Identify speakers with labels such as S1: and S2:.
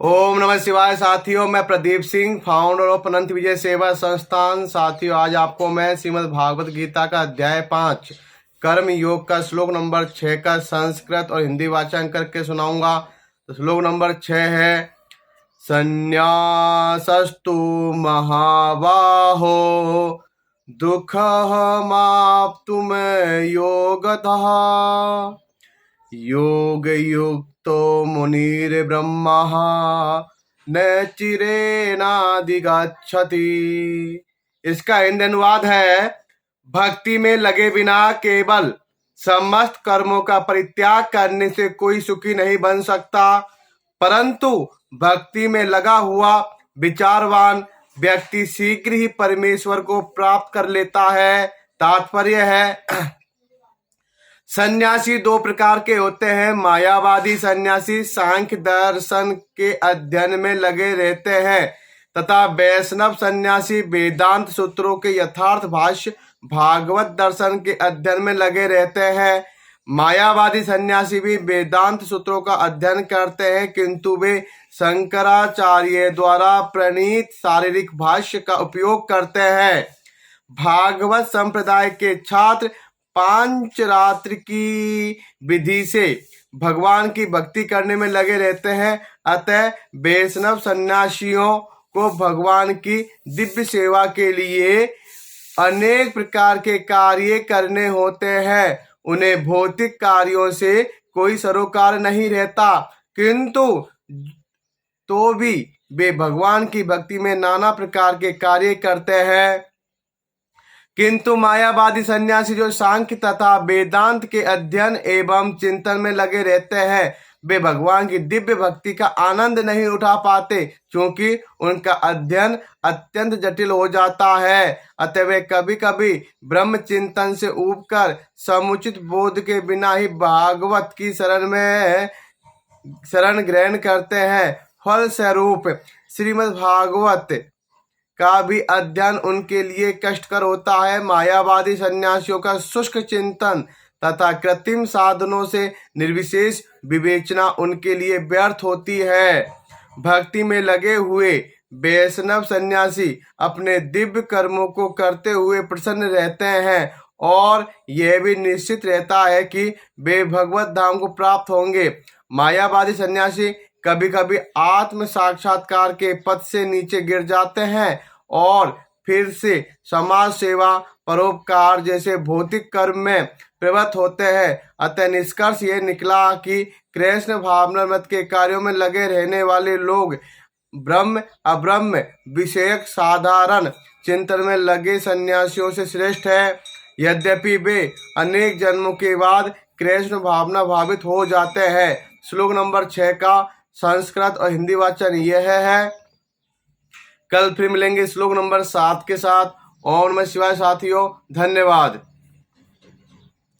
S1: ओम नमः शिवाय साथियों, मैं प्रदीप सिंह, फाउंडर ऑफ अनंत विजय सेवा संस्थान। साथियों, आज आपको मैं श्रीमद् भागवत गीता का अध्याय 5 कर्म योग का श्लोक नंबर 6 का संस्कृत और हिंदी वाचन करके सुनाऊंगा। तो श्लोक नंबर 6 है, संन्यासस्तु महाबाहो दुःखमाप्तुं योगतः योगयुक्तो मुनिर्ब्रह्मा न चिरेणाधिगच्छति। इसका हिंदी अनुवाद है, भक्ति में लगे बिना केवल समस्त कर्मों का परित्याग करने से कोई सुखी नहीं बन सकता, परंतु भक्ति में लगा हुआ विचारवान व्यक्ति शीघ्र ही परमेश्वर को प्राप्त कर लेता है। तात्पर्य है, सन्यासी दो प्रकार के होते हैं। मायावादी सन्यासी सांख्य दर्शन के अध्ययन में लगे रहते हैं तथा वैष्णव सन्यासी वेदांत सूत्रों के यथार्थ भाष्य भागवत दर्शन के अध्ययन में लगे रहते हैं। मायावादी सन्यासी भी वेदांत सूत्रों का अध्ययन करते हैं, किंतु वे शंकराचार्य द्वारा प्रणीत शारीरिक भाष्य का उपयोग करते हैं। भागवत संप्रदाय के छात्र पांचरात्र की विधि से भगवान की भक्ति करने में लगे रहते हैं। अतः वैष्णव सन्यासियों को भगवान की दिव्य सेवा के लिए अनेक प्रकार के कार्य करने होते हैं। उन्हें भौतिक कार्यों से कोई सरोकार नहीं रहता, किंतु तो भी वे भगवान की भक्ति में नाना प्रकार के कार्य करते हैं। किंतु मायावादी सन्यासी जो सांख्य तथा वेदांत के अध्ययन एवं चिंतन में लगे रहते हैं, वे भगवान की दिव्य भक्ति का आनंद नहीं उठा पाते, क्योंकि उनका अध्ययन अत्यंत जटिल हो जाता है। अतः वे कभी कभी ब्रह्म चिंतन से ऊबकर समुचित बोध के बिना ही भागवत की शरण ग्रहण करते हैं। फल स्वरूप श्रीमद् भागवत का भी अध्ययन उनके लिए कष्टकर होता है। मायावादी सन्यासियों का शुष्क चिंतन तथा कृत्रिम साधनों से निर्विशेष विवेचना उनके लिए व्यर्थ होती है। भक्ति में लगे हुए वैष्णव सन्यासी अपने दिव्य कर्मों को करते हुए प्रसन्न रहते हैं और यह भी निश्चित रहता है कि वे भगवत धाम को प्राप्त होंगे। मायावादी सन्यासी कभी कभी आत्म साक्षात्कार के पथ से नीचे गिर जाते हैं और फिर से समाज सेवा, परोपकार जैसे भौतिक कर्म में प्रवृत्त होते हैं। अतः निष्कर्ष यह निकला कि कृष्ण भावनामृत के कार्यों में लगे रहने वाले लोग ब्रह्म अब्रह्म विषयक साधारण चिंतन में लगे सन्यासियों से श्रेष्ठ है। यद्यपि वे अनेक जन्मों के बाद कृष्ण भावना भावित हो जाते हैं। श्लोक नंबर 6 का संस्कृत और हिंदी वाचन यह है। कल फिर मिलेंगे श्लोक नंबर 7 के साथ। ओम नमः शिवाय साथियों, धन्यवाद।